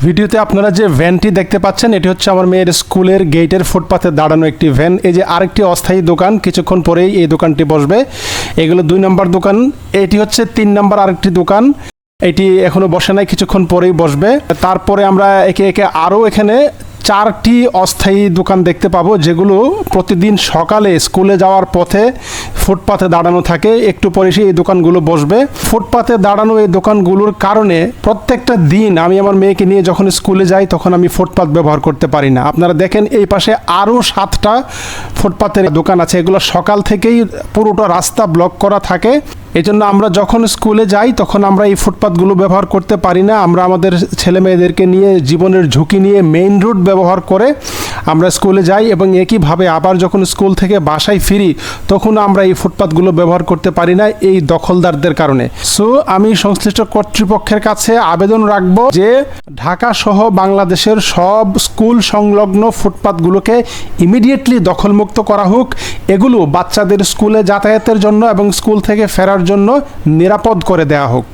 ভিডিওতে আপনারা যে ভ্যানটি দেখতে পাচ্ছেন এটি হচ্ছে আমার মেয়ের স্কুলের গেটের ফুটপাতে দাঁড়ানো একটি ভ্যান। এই যে আরেকটি অস্থায়ী দোকান, কিছুক্ষণ পরেই এই দোকানটি বসবে। এগুলো 2 নম্বর দোকান। এটি হচ্ছে 3 নম্বর আরেকটি দোকান, এটি এখনো বসে নাই, কিছুক্ষণ পরেই বসবে। তারপরে আমরা একে একে আরও এখানে 4টি অস্থায়ী দোকান দেখতে পাবো, যেগুলো প্রতিদিন সকালে স্কুলে যাওয়ার পথে ফুটপাতে দাঁড়ানো থাকে। একটু পরে এই দোকানগুলো বসবে। ফুটপাতে দাঁড়ানো এই দোকানগুলোর কারণে প্রত্যেকটা দিন আমি আমার মেয়েকে নিয়ে যখন স্কুলে যাই তখন আমি ফুটপাত ব্যবহার করতে পারি না। আপনারা দেখেন এই পাশে আরও 7টা ফুটপাতের দোকান আছে, এগুলো সকাল থেকেই পুরোটা রাস্তা ব্লক করা থাকে। এই জন্য আমরা যখন স্কুলে যাই তখন আমরা এই ফুটপাতগুলো ব্যবহার করতে পারি না। আমরা আমাদের ছেলে মেয়েদেরকে নিয়ে জীবনের ঝুঁকি নিয়ে মেইন রোড ব্যবহার করে আমরা স্কুলে যাই, এবং একইভাবে আবার যখন স্কুল থেকে বাসায় ফিরি তখন আমরা এই ফুটপাতগুলো ব্যবহার করতে পারি না এই দখলদারদের কারণে। সো আমি সংশ্লিষ্ট কর্তৃপক্ষের কাছে আবেদন রাখব যে ঢাকা সহ বাংলাদেশের সব স্কুল সংলগ্ন ফুটপাতগুলোকে ইমিডিয়েটলি দখলমুক্ত করা হোক। এগুলো বাচ্চাদের স্কুলে যাতায়াতের জন্য এবং স্কুল থেকে ফেরার জন্য নিরাপদ করে দেয়া হোক।